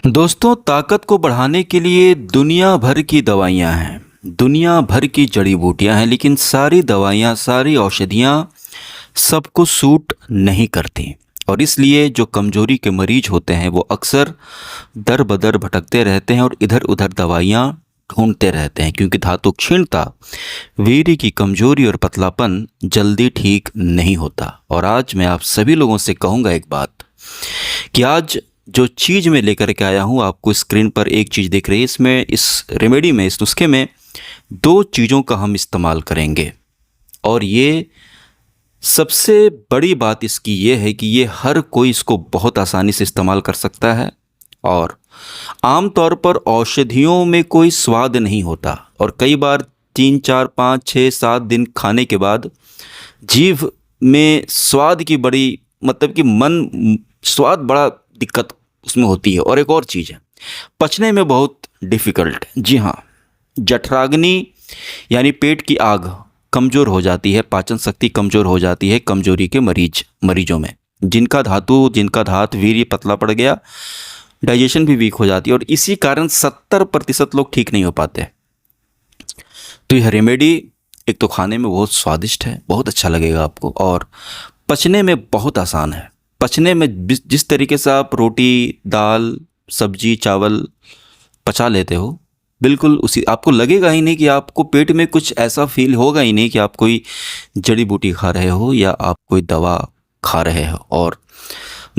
दोस्तों, ताकत को बढ़ाने के लिए दुनिया भर की दवाइयाँ हैं, दुनिया भर की जड़ी बूटियाँ हैं, लेकिन सारी दवाइयाँ, सारी औषधियाँ सबको सूट नहीं करती। और इसलिए जो कमज़ोरी के मरीज होते हैं वो अक्सर दर बदर भटकते रहते हैं और इधर उधर दवाइयाँ ढूंढते रहते हैं, क्योंकि धातु क्षीणता, वीर्य की कमजोरी और पतलापन जल्दी ठीक नहीं होता। और आज मैं आप सभी लोगों से कहूँगा एक बात, कि आज जो चीज़ मैं लेकर के आया हूँ, आपको स्क्रीन पर एक चीज़ दिख रही है, इसमें इस रेमेडी में, इस नुस्खे में दो चीज़ों का हम इस्तेमाल करेंगे। और ये सबसे बड़ी बात इसकी ये है कि ये हर कोई इसको बहुत आसानी से इस्तेमाल कर सकता है। और आम तौर पर औषधियों में कोई स्वाद नहीं होता, और कई बार 3 4 5 6 7 दिन खाने के बाद जीभ में स्वाद की बड़ी, मतलब कि मन स्वाद बड़ा दिक्कत उसमें होती है। और एक और चीज़ है, पचने में बहुत डिफ़िकल्ट है। जी हाँ, जठराग्नि यानी पेट की आग कमज़ोर हो जाती है, पाचन शक्ति कमज़ोर हो जाती है कमज़ोरी के मरीजों में, जिनका धात वीर्य पतला पड़ गया, डाइजेशन भी वीक हो जाती है, और इसी कारण 70% लोग ठीक नहीं हो पाते। तो यह रेमेडी एक तो खाने में बहुत स्वादिष्ट है, बहुत अच्छा लगेगा आपको, और पचने में बहुत आसान है। पचने में जिस तरीके से आप रोटी, दाल, सब्जी, चावल पचा लेते हो, बिल्कुल उसी, आपको लगेगा ही नहीं कि आपको पेट में कुछ ऐसा फील होगा ही नहीं कि आप कोई जड़ी बूटी खा रहे हो या आप कोई दवा खा रहे हो। और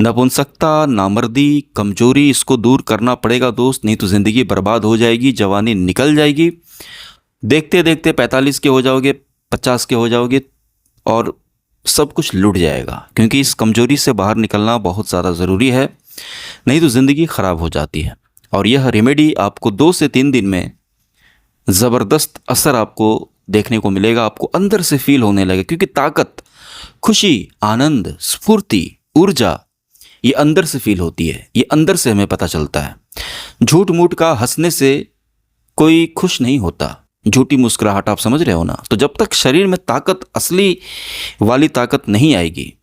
नपुंसकता, नामर्दी, कमजोरी, इसको दूर करना पड़ेगा दोस्त, नहीं तो ज़िंदगी बर्बाद हो जाएगी, जवानी निकल जाएगी। देखते देखते 45 के हो जाओगे, 50 के हो जाओगे, और सब कुछ लुट जाएगा, क्योंकि इस कमजोरी से बाहर निकलना बहुत ज़्यादा ज़रूरी है, नहीं तो ज़िंदगी ख़राब हो जाती है। और यह रेमेडी आपको 2 से 3 दिन में ज़बरदस्त असर आपको देखने को मिलेगा, आपको अंदर से फील होने लगेगा, क्योंकि ताकत, खुशी, आनंद, स्फूर्ति, ऊर्जा ये अंदर से फील होती है, ये अंदर से हमें पता चलता है। झूठ मूठ का हंसने से कोई खुश नहीं होता, झूठी मुस्कुराहट, आप समझ रहे हो ना। तो जब तक शरीर में ताकत, असली वाली ताकत नहीं आएगी,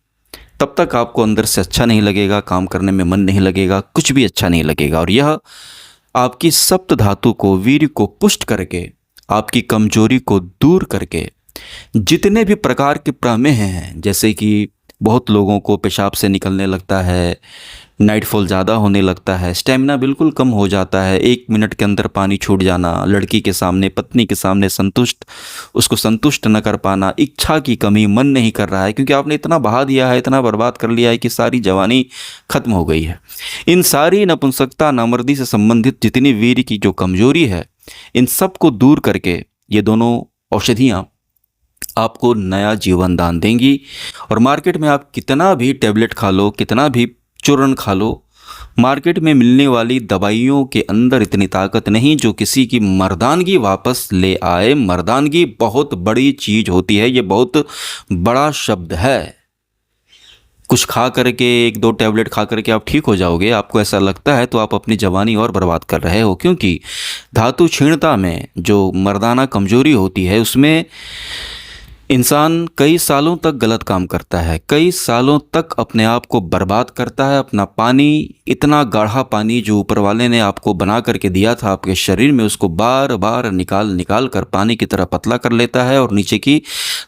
तब तक आपको अंदर से अच्छा नहीं लगेगा, काम करने में मन नहीं लगेगा, कुछ भी अच्छा नहीं लगेगा। और यह आपकी सप्त धातु को, वीर्य को पुष्ट करके, आपकी कमजोरी को दूर करके, जितने भी प्रकार के प्रमेह हैं, जैसे कि बहुत लोगों को पेशाब से निकलने लगता है, नाइटफॉल ज़्यादा होने लगता है, स्टेमिना बिल्कुल कम हो जाता है, 1 मिनट के अंदर पानी छूट जाना, लड़की के सामने, पत्नी के सामने उसको संतुष्ट न कर पाना, इच्छा की कमी, मन नहीं कर रहा है, क्योंकि आपने इतना बहा दिया है, इतना बर्बाद कर लिया है कि सारी जवानी खत्म हो गई है। इन सारी नपुंसकता, नामर्दी से संबंधित जितनी वीर्य की जो कमजोरी है, इन सब को दूर करके ये दोनों औषधियाँ आपको नया जीवन दान देंगी। और मार्केट में आप कितना भी टैबलेट खा लो, कितना भी चूर्ण खा लो, मार्केट में मिलने वाली दवाइयों के अंदर इतनी ताकत नहीं जो किसी की मर्दानगी वापस ले आए। मर्दानगी बहुत बड़ी चीज़ होती है, ये बहुत बड़ा शब्द है। कुछ खा करके, 1 2 टैबलेट खा करके आप ठीक हो जाओगे, आपको ऐसा लगता है, तो आप अपनी जवानी और बर्बाद कर रहे हो। क्योंकि धातु क्षीणता में जो मर्दाना कमजोरी होती है, उसमें इंसान कई सालों तक गलत काम करता है, कई सालों तक अपने आप को बर्बाद करता है। अपना पानी, इतना गाढ़ा पानी जो ऊपर वाले ने आपको बना करके दिया था आपके शरीर में, उसको बार बार निकाल निकाल कर पानी की तरह पतला कर लेता है। और नीचे की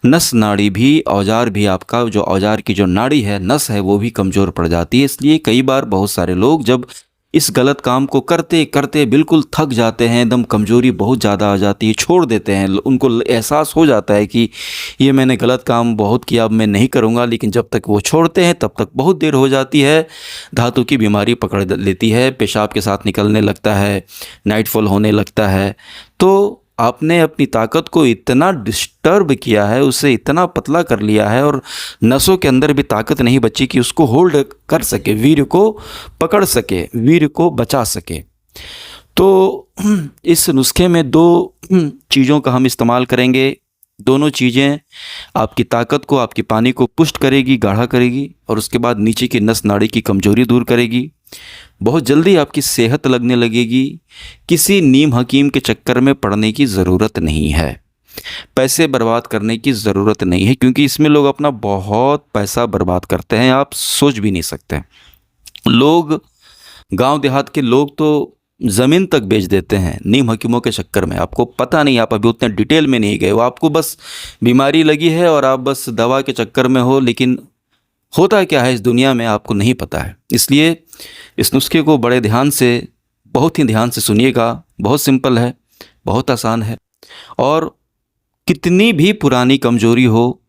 नस नाड़ी भी, औजार भी, आपका जो औजार की जो नाड़ी है, नस है, वो भी कमज़ोर पड़ जाती है। इसलिए कई बार बहुत सारे लोग जब इस गलत काम को करते करते बिल्कुल थक जाते हैं, एकदम कमज़ोरी बहुत ज़्यादा आ जाती है, छोड़ देते हैं, उनको एहसास हो जाता है कि ये मैंने गलत काम बहुत किया, अब मैं नहीं करूँगा, लेकिन जब तक वो छोड़ते हैं तब तक बहुत देर हो जाती है, धातु की बीमारी पकड़ लेती है, पेशाब के साथ निकलने लगता है, नाइटफॉल होने लगता है। तो आपने अपनी ताकत को इतना डिस्टर्ब किया है, उसे इतना पतला कर लिया है, और नसों के अंदर भी ताकत नहीं बची कि उसको होल्ड कर सके, वीर्य को पकड़ सके, वीर्य को बचा सके। तो इस नुस्खे में 2 चीज़ों का हम इस्तेमाल करेंगे। दोनों चीज़ें आपकी ताकत को, आपकी पानी को पुष्ट करेगी, गाढ़ा करेगी, और उसके बाद नीचे की नस नाड़ी की कमजोरी दूर करेगी। बहुत जल्दी आपकी सेहत लगने लगेगी। किसी नीम हकीम के चक्कर में पड़ने की ज़रूरत नहीं है, पैसे बर्बाद करने की ज़रूरत नहीं है, क्योंकि इसमें लोग अपना बहुत पैसा बर्बाद करते हैं, आप सोच भी नहीं सकते। लोग गांव देहात के लोग तो ज़मीन तक बेच देते हैं नीम हकीमों के चक्कर में। आपको पता नहीं, आप अभी उतने डिटेल में नहीं गए, वो आपको बस बीमारी लगी है और आप बस दवा के चक्कर में हो, लेकिन होता क्या है इस दुनिया में आपको नहीं पता है। इसलिए इस नुस्खे को बड़े ध्यान से, बहुत ही ध्यान से सुनिएगा। बहुत सिंपल है, बहुत आसान है, और कितनी भी पुरानी कमजोरी हो,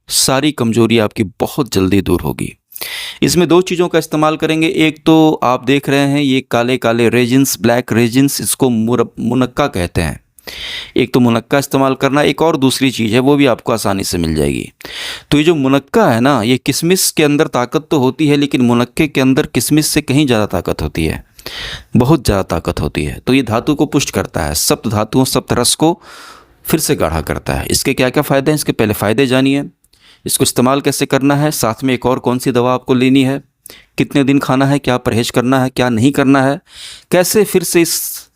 सारी कमजोरी आपकी बहुत जल्दी दूर होगी। इसमें दो चीज़ों का इस्तेमाल करेंगे। एक तो आप देख रहे हैं ये काले काले रेजिन्स, ब्लैक रेजिन्स, इसको मुनक्का कहते हैं। एक तो मुनक्का इस्तेमाल करना, एक और दूसरी चीज़ है वो भी आपको आसानी से मिल जाएगी। तो ये जो मुनक्का है ना, ये किशमिश के अंदर ताकत तो होती है, लेकिन मुनक्के के अंदर किशमिश से कहीं ज़्यादा ताकत होती है, बहुत ज़्यादा ताकत होती है। तो ये धातु को पुष्ट करता है, सप्त धातुओं सप्त रस को फिर से गाढ़ा करता है। इसके क्या क्या फ़ायदे हैं, इसके पहले फ़ायदे जानिए, इसको इस्तेमाल कैसे करना है, साथ में एक और कौन सी दवा आपको लेनी है, कितने दिन खाना है, क्या परहेज करना है, क्या नहीं करना है, कैसे फिर से इस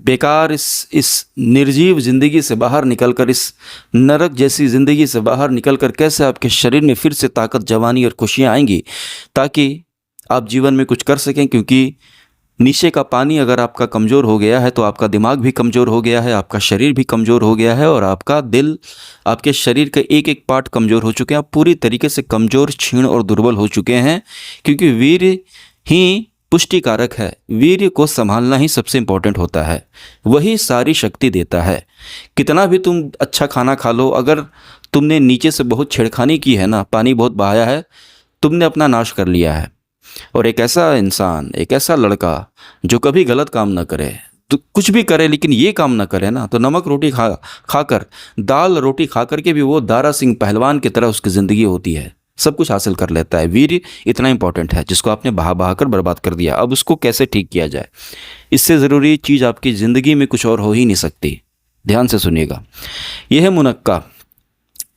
बेकार, इस निर्जीव ज़िंदगी से बाहर निकलकर, इस नरक जैसी ज़िंदगी से बाहर निकलकर कैसे आपके शरीर में फिर से ताकत, जवानी और खुशियाँ आएंगी, ताकि आप जीवन में कुछ कर सकें। क्योंकि नीचे का पानी अगर आपका कमज़ोर हो गया है तो आपका दिमाग भी कमज़ोर हो गया है, आपका शरीर भी कमज़ोर हो गया है, और आपका दिल, आपके शरीर के एक एक पार्ट कमज़ोर हो चुके हैं। आप पूरी तरीके से कमज़ोर, क्षीण और दुर्बल हो चुके हैं, क्योंकि वीर्य ही पुष्टिकारक है। वीर्य को संभालना ही सबसे इम्पोर्टेंट होता है, वही सारी शक्ति देता है। कितना भी तुम अच्छा खाना खा लो, अगर तुमने नीचे से बहुत छेड़खानी की है ना, पानी बहुत बहाया है, तुमने अपना नाश कर लिया है। और एक ऐसा इंसान, एक ऐसा लड़का जो कभी गलत काम ना करे, तो कुछ भी करे लेकिन ये काम ना करे ना, तो नमक रोटी खाकर, दाल रोटी खा कर के भी वो दारा सिंह पहलवान की तरह उसकी ज़िंदगी होती है, सब कुछ हासिल कर लेता है। वीर्य इतना इंपॉर्टेंट है, जिसको आपने बहा बहा कर बर्बाद कर दिया। अब उसको कैसे ठीक किया जाए, इससे ज़रूरी चीज़ आपकी ज़िंदगी में कुछ और हो ही नहीं सकती। ध्यान से सुनिएगा, यह है मुनक्का।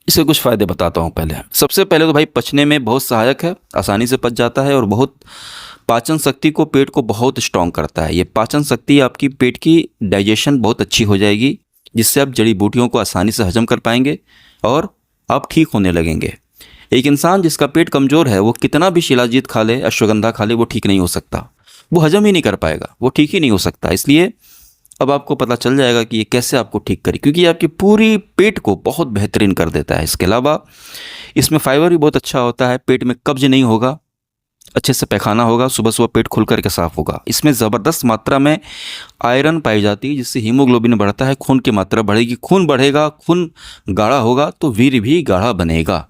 इसके कुछ फ़ायदे बताता हूँ। पहले, सबसे पहले तो भाई पचने में बहुत सहायक है, आसानी से पच जाता है, और बहुत पाचन शक्ति को, पेट को बहुत स्ट्रॉन्ग करता है। ये पाचन शक्ति आपकी, पेट की डाइजेशन बहुत अच्छी हो जाएगी, जिससे आप जड़ी बूटियों को आसानी से हजम कर पाएंगे और आप ठीक होने लगेंगे। एक इंसान जिसका पेट कमज़ोर है, वो कितना भी शिलाजीत खा ले, अश्वगंधा खा ले, वो ठीक नहीं हो सकता, वो हजम ही नहीं कर पाएगा, वो ठीक ही नहीं हो सकता। इसलिए अब आपको पता चल जाएगा कि ये कैसे आपको ठीक करे, क्योंकि ये आपकी पूरी पेट को बहुत बेहतरीन कर देता है। इसके अलावा इसमें फाइबर भी बहुत अच्छा होता है, पेट में कब्ज नहीं होगा, अच्छे से पैखाना होगा, सुबह सुबह पेट खुल करके साफ होगा। इसमें ज़बरदस्त मात्रा में आयरन पाई जाती है, जिससे हीमोग्लोबिन बढ़ता है, खून की मात्रा बढ़ेगी, खून बढ़ेगा, खून गाढ़ा होगा तो वीर्य भी गाढ़ा बनेगा।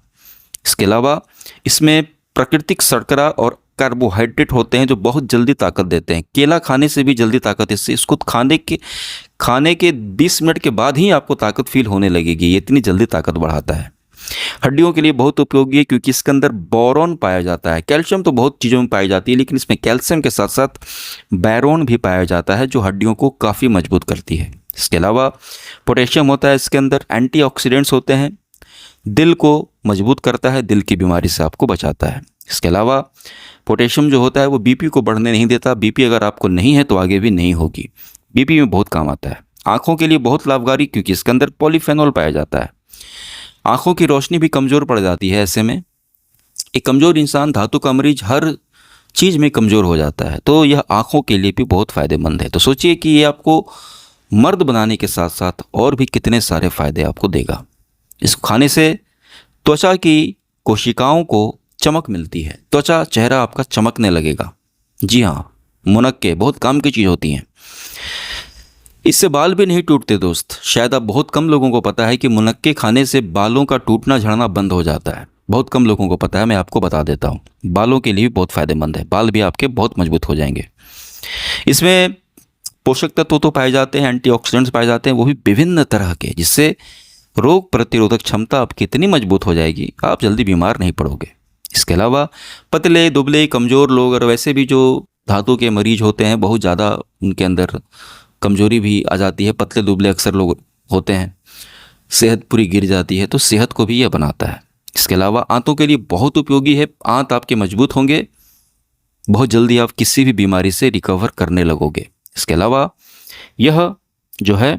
इसके अलावा इसमें प्राकृतिक शर्करा और कार्बोहाइड्रेट होते हैं, जो बहुत जल्दी ताकत देते हैं। केला खाने से भी जल्दी ताकत, इससे इसको खाने के 20 मिनट के बाद ही आपको ताकत फील होने लगेगी, ये इतनी जल्दी ताकत बढ़ाता है। हड्डियों के लिए बहुत उपयोगी है, क्योंकि इसके अंदर बोरॉन पाया जाता है। कैल्शियम तो बहुत चीज़ों में पाई जाती है, लेकिन इसमें कैल्शियम के साथ साथ बैरोन भी पाया जाता है, जो हड्डियों को काफ़ी मजबूत करती है। इसके अलावा पोटेशियम होता है इसके अंदर, एंटीऑक्सीडेंट्स होते हैं, दिल को मजबूत करता है, दिल की बीमारी से आपको बचाता है। इसके अलावा पोटेशियम जो होता है वो बीपी को बढ़ने नहीं देता, बीपी अगर आपको नहीं है तो आगे भी नहीं होगी, बीपी में बहुत काम आता है। आँखों के लिए बहुत लाभकारी, क्योंकि इसके अंदर पॉलीफेनॉल पाया जाता है। आँखों की रोशनी भी कमज़ोर पड़ जाती है, ऐसे में एक कमज़ोर इंसान, धातु का मरीज, हर चीज़ में कमज़ोर हो जाता है, तो यह आँखों के लिए भी बहुत फ़ायदेमंद है। तो सोचिए कि ये आपको मर्द बनाने के साथ साथ और भी कितने सारे फ़ायदे आपको देगा। इसको खाने से त्वचा की कोशिकाओं को चमक मिलती है, त्वचा, चेहरा आपका चमकने लगेगा। जी हाँ, मुनक्के बहुत काम की चीज़ होती हैं। इससे बाल भी नहीं टूटते दोस्त। शायद आप, बहुत कम लोगों को पता है कि मुनक्के खाने से बालों का टूटना झड़ना बंद हो जाता है। बहुत कम लोगों को पता है, मैं आपको बता देता हूँ। बालों के लिए भी बहुत फ़ायदेमंद है, बाल भी आपके बहुत मजबूत हो जाएंगे। इसमें पोषक तत्व तो पाए जाते हैं, एंटीऑक्सीडेंट्स पाए जाते हैं, वो भी विभिन्न तरह के, जिससे रोग प्रतिरोधक क्षमता आपकी इतनी मजबूत हो जाएगी, आप जल्दी बीमार नहीं पड़ोगे। इसके अलावा पतले, दुबले, कमज़ोर लोग, और वैसे भी जो धातु के मरीज होते हैं, बहुत ज़्यादा उनके अंदर कमज़ोरी भी आ जाती है, पतले दुबले अक्सर लोग होते हैं, सेहत पूरी गिर जाती है, तो सेहत को भी यह बनाता है। इसके अलावा आंतों के लिए बहुत उपयोगी है, आंत आपके मजबूत होंगे, बहुत जल्दी आप किसी भी बीमारी से रिकवर करने लगोगे। इसके अलावा यह जो है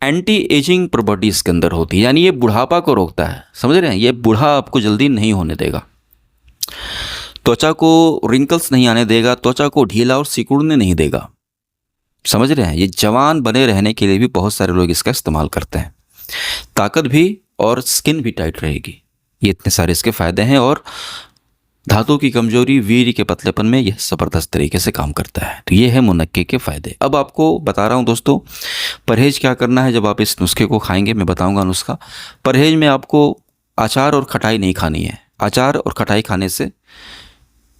एंटी एजिंग प्रॉपर्टी इसके अंदर होती है, यानी ये बुढ़ापा को रोकता है, समझ रहे हैं, ये बूढ़ा आपको जल्दी नहीं होने देगा। त्वचा को रिंकल्स नहीं आने देगा, त्वचा को ढीला और सिकुड़ने नहीं देगा। समझ रहे हैं? ये जवान बने रहने के लिए भी बहुत सारे लोग इसका इस्तेमाल करते हैं। ताकत भी और स्किन भी टाइट रहेगी। ये इतने सारे इसके फ़ायदे हैं और धातु की कमजोरी, वीर्य के पतलेपन में यह ज़बरदस्त तरीके से काम करता है। तो ये है मुनक्के के फ़ायदे। अब आपको बता रहा हूँ दोस्तों, परहेज़ क्या करना है जब आप इस नुस्खे को खाएंगे, मैं बताऊँगा नुस्खा। परहेज़ में आपको अचार और खटाई नहीं खानी है। अचार और खटाई खाने से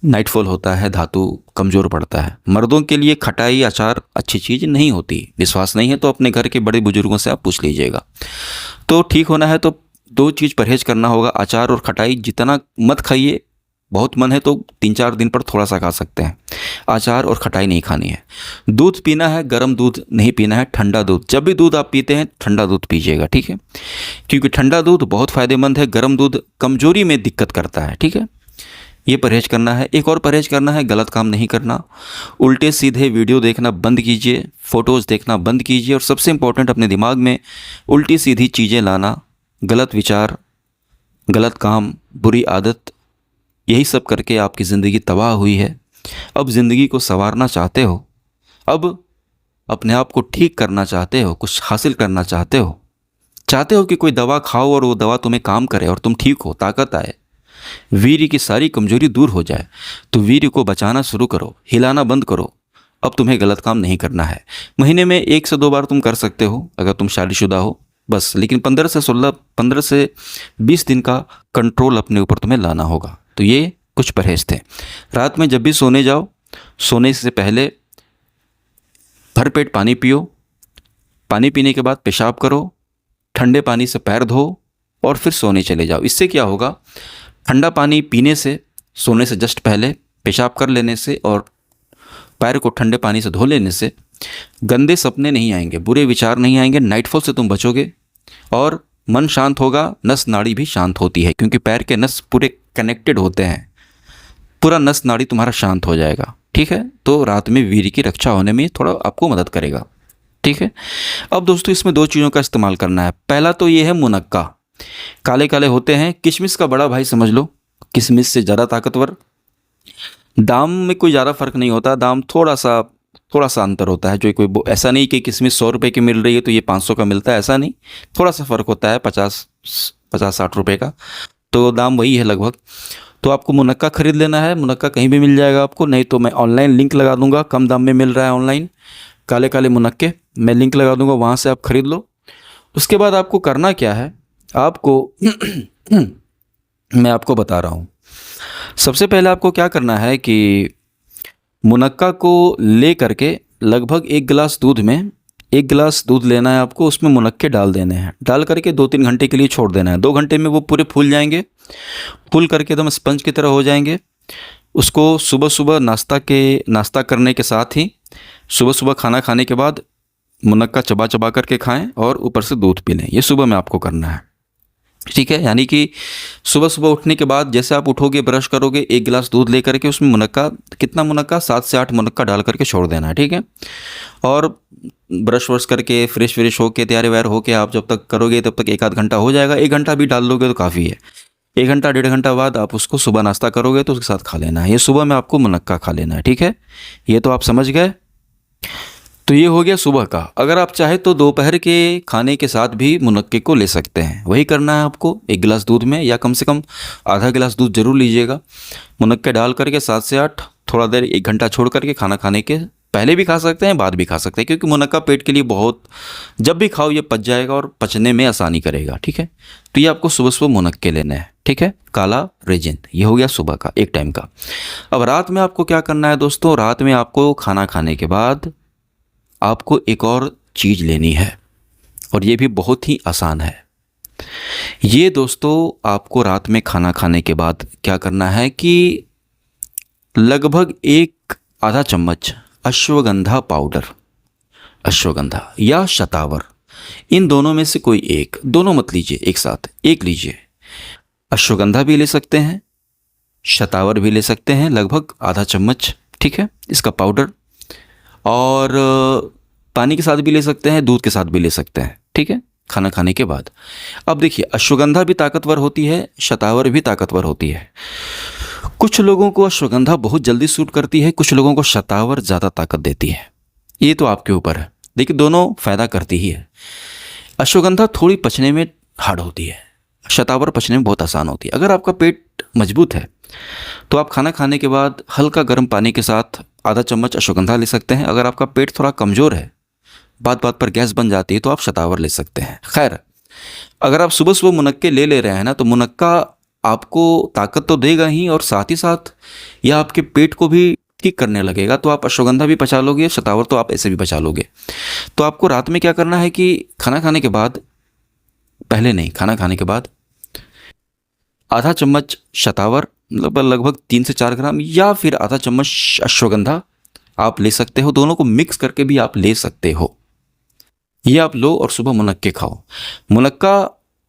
नाइटफॉल होता है, धातु कमज़ोर पड़ता है। मर्दों के लिए खटाई, अचार अच्छी चीज़ नहीं होती। विश्वास नहीं है तो अपने घर के बड़े बुजुर्गों से आप पूछ लीजिएगा। तो ठीक होना है तो दो चीज़ परहेज़ करना होगा, अचार और खटाई जितना मत खाइए। बहुत मन है तो 3-4 दिन पर थोड़ा सा खा सकते हैं। अचार और खटाई नहीं खानी है। दूध पीना है, गर्म दूध नहीं पीना है, ठंडा दूध। जब भी दूध आप पीते हैं ठंडा दूध पीजिएगा, ठीक है? क्योंकि ठंडा दूध बहुत फ़ायदेमंद है, गर्म दूध कमजोरी में दिक्कत करता है, ठीक है? ये परहेज करना है। एक और परहेज करना है, गलत काम नहीं करना। उल्टे सीधे वीडियो देखना बंद कीजिए, फ़ोटोज़ देखना बंद कीजिए और सबसे इम्पोर्टेंट, अपने दिमाग में उल्टी सीधी चीज़ें लाना, गलत विचार, गलत काम, बुरी आदत, यही सब करके आपकी ज़िंदगी तबाह हुई है। अब ज़िंदगी को संवारना चाहते हो, अब अपने आप को ठीक करना चाहते हो, कुछ हासिल करना चाहते हो कि कोई दवा खाओ और वो दवा तुम्हें काम करे और तुम ठीक हो, ताकत आए, वीर्य की सारी कमजोरी दूर हो जाए। तो वीर्य को बचाना शुरू करो, हिलाना बंद करो। अब तुम्हें गलत काम नहीं करना है। महीने में 1 से 2 बार तुम कर सकते हो अगर तुम शादीशुदा हो बस, लेकिन 15 से 20 दिन का कंट्रोल अपने ऊपर तुम्हें लाना होगा। तो ये कुछ परहेज थे। रात में जब भी सोने जाओ, सोने से पहले भरपेट पानी पियो। पानी पीने के बाद पेशाब करो, ठंडे पानी से पैर धो और फिर सोने चले जाओ। इससे क्या होगा, ठंडा पानी पीने से, सोने से जस्ट पहले पेशाब कर लेने से और पैर को ठंडे पानी से धो लेने से गंदे सपने नहीं आएंगे, बुरे विचार नहीं आएंगे, नाइटफॉल से तुम बचोगे और मन शांत होगा। नस नाड़ी भी शांत होती है क्योंकि पैर के नस पूरे कनेक्टेड होते हैं। पूरा नस नाड़ी तुम्हारा शांत हो जाएगा, ठीक है? तो रात में वीर्य की रक्षा होने में थोड़ा आपको मदद करेगा, ठीक है? अब दोस्तों इसमें 2 चीज़ों का इस्तेमाल करना है। पहला तो ये है मुनक्का। काले काले होते हैं, किशमिश का बड़ा भाई समझ लो, किशमिश से ज़्यादा ताकतवर। दाम में कोई ज़्यादा फ़र्क नहीं होता, दाम थोड़ा सा अंतर होता है। जो कोई ऐसा नहीं कि किशमिश 100 रुपये की मिल रही है तो ये 500 का मिलता है, ऐसा नहीं। थोड़ा सा फ़र्क होता है, 50-60 रुपये का, तो दाम वही है लगभग। तो आपको मुनक्का ख़रीद लेना है। मुनक्का कहीं भी मिल जाएगा आपको, नहीं तो मैं ऑनलाइन लिंक लगा दूंगा, कम दाम में मिल रहा है ऑनलाइन काले काले मुनक्के, मैं लिंक लगा दूंगा, वहाँ से आप ख़रीद लो। उसके बाद आपको करना क्या है, आपको मैं आपको बता रहा हूँ। सबसे पहले आपको क्या करना है कि मुनक्का को ले करके लगभग 1 गिलास दूध में, 1 गिलास दूध लेना है आपको, उसमें मुनक्के डाल देने हैं। डाल करके 2-3 घंटे के लिए छोड़ देना है। 2 घंटे में वो पूरे फूल जाएंगे, फूल करके एकदम स्पंज की तरह हो जाएंगे। उसको सुबह सुबह नाश्ता करने के साथ ही, सुबह सुबह खाना खाने के बाद मुनक्का चबा चबा करके खाएं और ऊपर से दूध पी लें। ये सुबह में आपको करना है, ठीक है? यानी कि सुबह सुबह उठने के बाद जैसे आप उठोगे, ब्रश करोगे, 1 गिलास दूध लेकर के उसमें मुनक्का, कितना मुनक्का, 7 से 8 मुनक्का डाल करके छोड़ देना है, ठीक है? और ब्रश वर्श करके फ्रेश होके, तैयार वैयार होके आप जब तक करोगे तब तक 1-आध घंटा हो जाएगा। 1 घंटा भी डाल लोगे तो काफ़ी है। 1 घंटा 1.5 घंटा बाद आप उसको सुबह नाश्ता करोगे तो उसके साथ खा लेना है। ये सुबह में आपको मुनक्का खा लेना है, ठीक है? ये तो आप समझ गए। तो ये हो गया सुबह का। अगर आप चाहे तो दोपहर के खाने के साथ भी मुनक्के को ले सकते हैं। वही करना है आपको, 1 गिलास दूध में, या कम से कम आधा गिलास दूध जरूर लीजिएगा। मुनक्के डाल करके 7 से 8, थोड़ा देर 1 घंटा छोड़ करके, खाना खाने के पहले भी खा सकते हैं, बाद भी खा सकते हैं, क्योंकि मुनक्का पेट के लिए बहुत, जब भी खाओ ये पच जाएगा और पचने में आसानी करेगा, ठीक है? तो ये आपको सुबह सुबह मुनक्के लेने हैं, ठीक है? काला रेजिन, ये हो गया सुबह का, एक टाइम का। अब रात में आपको क्या करना है दोस्तों, रात में आपको खाना खाने के बाद आपको एक और चीज़ लेनी है और ये भी बहुत ही आसान है। ये दोस्तों आपको रात में खाना खाने के बाद क्या करना है कि लगभग 1 आधा चम्मच अश्वगंधा पाउडर, अश्वगंधा या शतावर, इन दोनों में से कोई एक, दोनों मत लीजिए एक साथ, एक लीजिए। अश्वगंधा भी ले सकते हैं, शतावर भी ले सकते हैं, लगभग आधा चम्मच, ठीक है, इसका पाउडर। और पानी के साथ भी ले सकते हैं, दूध के साथ भी ले सकते हैं, ठीक है, खाना खाने के बाद। अब देखिए, अश्वगंधा भी ताकतवर होती है, शतावर भी ताकतवर होती है। कुछ लोगों को अश्वगंधा बहुत जल्दी सूट करती है, कुछ लोगों को शतावर ज़्यादा ताकत देती है। ये तो आपके ऊपर है। देखिए दोनों फ़ायदा करती ही है। अश्वगंधा थोड़ी पचने में हार्ड होती है, शतावर पचने में बहुत आसान होती है। अगर आपका पेट मजबूत है तो आप खाना खाने के बाद हल्का गर्म पानी के साथ आधा चम्मच अश्वगंधा ले सकते हैं। अगर आपका पेट थोड़ा कमज़ोर है, बात बात पर गैस बन जाती है, तो आप शतावर ले सकते हैं। खैर, अगर आप सुबह सुबह मुनक्के ले रहे हैं ना, तो मुनक्का आपको ताकत तो देगा ही, और साथ ही साथ यह आपके पेट को भी ठीक करने लगेगा। तो आप अश्वगंधा भी पचा लोगे, शतावर तो आप ऐसे भी पचा लोगे। तो आपको रात में क्या करना है कि खाना खाने के बाद, पहले नहीं, खाना खाने के बाद आधा चम्मच शतावर, लगभग 3 से 4 ग्राम, या फिर आधा चम्मच अश्वगंधा आप ले सकते हो। दोनों को मिक्स करके भी आप ले सकते हो। ये आप लो और सुबह मुनक्के खाओ। मुनक्का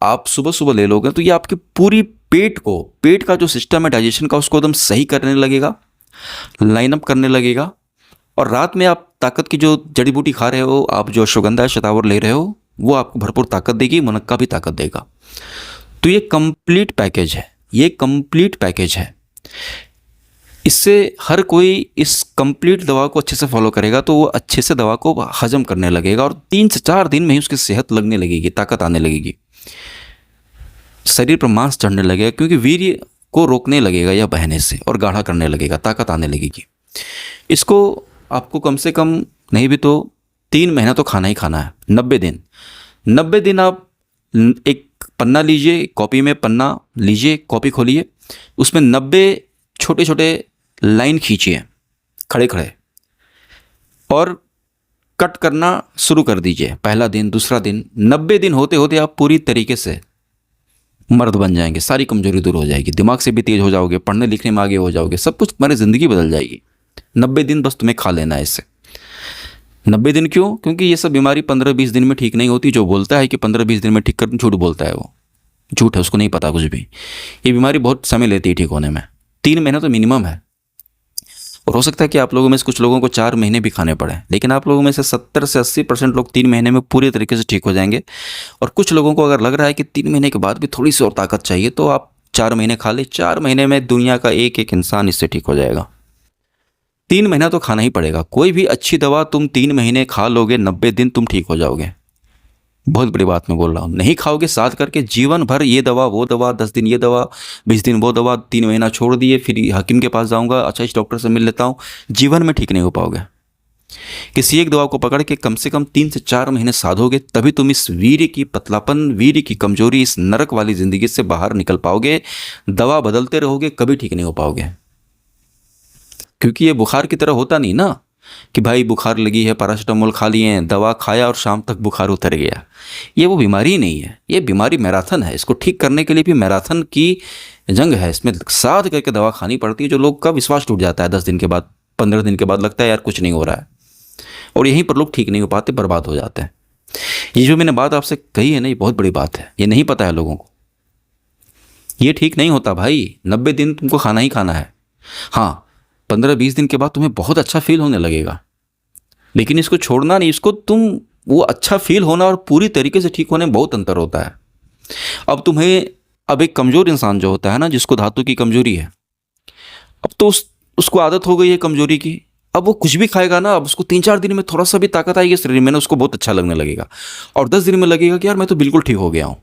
आप सुबह सुबह ले लोगे तो ये आपके पूरी पेट का जो सिस्टम है डाइजेशन का, उसको एकदम सही करने लगेगा, लाइन अप करने लगेगा। और रात में आप ताकत की जो जड़ी बूटी खा रहे हो, आप जो अश्वगंधा शतावर ले रहे हो, वो आपको भरपूर ताकत देगी, मुनक्का भी ताकत देगा। तो ये कंप्लीट पैकेज है, ये कंप्लीट पैकेज है। इससे हर कोई इस कंप्लीट दवा को अच्छे से फॉलो करेगा तो वो अच्छे से दवा को हजम करने लगेगा, और 3 से 4 दिन में ही उसकी सेहत लगने लगेगी, ताकत आने लगेगी, शरीर पर मांस चढ़ने लगेगा, क्योंकि वीर्य को रोकने लगेगा या बहने से, और गाढ़ा करने लगेगा, ताकत आने लगेगी। इसको आपको कम से कम नहीं भी तो 3 महीना तो खाना ही खाना है। 90 दिन आप एक पन्ना लीजिए, कॉपी में पन्ना लीजिए, कॉपी खोलिए, उसमें 90 छोटे छोटे लाइन खींचिए खड़े खड़े, और कट करना शुरू कर दीजिए। पहला दिन, दूसरा दिन, 90 दिन होते होते आप पूरी तरीके से मर्द बन जाएंगे, सारी कमजोरी दूर हो जाएगी, दिमाग से भी तेज हो जाओगे, पढ़ने लिखने में आगे हो जाओगे, सब कुछ, तुम्हारी ज़िंदगी बदल जाएगी। 90 दिन बस तुम्हें खा लेना है इससे। 90 दिन क्यों? क्योंकि ये सब बीमारी 15-20 दिन में ठीक नहीं होती। जो बोलता है कि 15-20 दिन में ठीक कर, झूठ बोलता है, वो झूठ है, उसको नहीं पता कुछ भी। ये बीमारी बहुत समय लेती है ठीक होने में, 3 महीने तो मिनिमम है। और हो सकता है कि आप लोगों में से कुछ लोगों को 4 महीने भी खाने पड़े, लेकिन आप लोगों में से 70 से 80% लोग 3 महीने में पूरी तरीके से ठीक हो जाएंगे। और कुछ लोगों को अगर लग रहा है कि 3 महीने के बाद भी थोड़ी सी और ताकत चाहिए, तो आप 4 महीने खा ले। 4 महीने में दुनिया का एक एक इंसान इससे ठीक हो जाएगा। 3 महीना तो खाना ही पड़ेगा। कोई भी अच्छी दवा तुम 3 महीने खा लोगे, 90 दिन तुम ठीक हो जाओगे। बहुत बड़ी बात मैं बोल रहा हूँ। नहीं खाओगे साथ करके जीवन भर ये दवा वो दवा, 10 दिन ये दवा, 20 दिन वो दवा, 3 महीना छोड़ दिए, फिर हकीम के पास जाऊँगा, अच्छा इस डॉक्टर से मिल लेता हूँ, जीवन में ठीक नहीं हो पाओगे। किसी एक दवा को पकड़ के कम से कम 3 से 4 महीने साधोगे, तभी तुम इस वीर्य की पतलापन, वीर्य की कमजोरी, इस नरक वाली ज़िंदगी से बाहर निकल पाओगे। दवा बदलते रहोगे, कभी ठीक नहीं हो पाओगे। क्योंकि ये बुखार की तरह होता नहीं ना कि भाई बुखार लगी है, पैरासीटामोल खा लिए, दवा खाया और शाम तक बुखार उतर गया। ये वो बीमारी ही नहीं है, ये बीमारी मैराथन है। इसको ठीक करने के लिए भी मैराथन की जंग है। इसमें साथ करके दवा खानी पड़ती है। जो लोग का विश्वास टूट जाता है 10 दिन के बाद, 15 दिन के बाद, लगता है यार कुछ नहीं हो रहा है, और यहीं पर लोग ठीक नहीं हो पाते, बर्बाद हो जाते हैं। ये जो मैंने बात आपसे कही है ना, ये बहुत बड़ी बात है। ये नहीं पता है लोगों को, ये ठीक नहीं होता भाई। 90 दिन तुमको खाना ही खाना है। हाँ, 15-20 दिन के बाद तुम्हें बहुत अच्छा फील होने लगेगा, लेकिन इसको छोड़ना नहीं। इसको तुम, वो अच्छा फील होना और पूरी तरीके से ठीक होने में बहुत अंतर होता है। अब एक कमज़ोर इंसान जो होता है ना, जिसको धातु की कमजोरी है, अब तो उसको आदत हो गई है कमजोरी की। अब वो कुछ भी खाएगा ना, अब उसको 3-4 दिन में थोड़ा सा भी ताकत आएगी शरीर में ना, उसको बहुत अच्छा लगने लगेगा। और 10 दिन में लगेगा कि यार मैं तो बिल्कुल ठीक हो गया हूँ,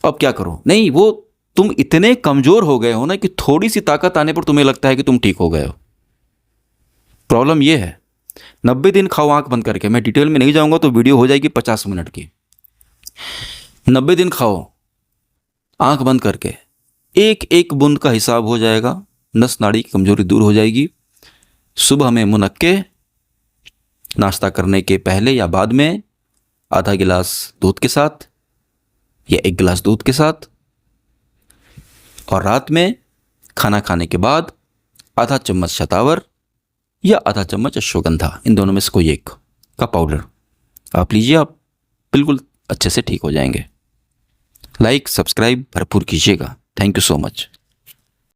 अब क्या करूँ। नहीं, वो तुम इतने कमजोर हो गए हो ना कि थोड़ी सी ताकत आने पर तुम्हें लगता है कि तुम ठीक हो गए हो। प्रॉब्लम ये है। 90 दिन खाओ आंख बंद करके। मैं डिटेल में नहीं जाऊंगा तो वीडियो हो जाएगी 50 मिनट की। 90 दिन खाओ आंख बंद करके, एक एक बूंद का हिसाब हो जाएगा, नस नाड़ी की कमजोरी दूर हो जाएगी। सुबह में मुनक्के, नाश्ता करने के पहले या बाद में आधा गिलास दूध के साथ या 1 गिलास दूध के साथ, और रात में खाना खाने के बाद आधा चम्मच शतावर या आधा चम्मच अश्वगंधा, इन दोनों में से कोई एक का पाउडर आप लीजिए। आप बिल्कुल अच्छे से ठीक हो जाएंगे। लाइक सब्सक्राइब भरपूर कीजिएगा। Thank you so much.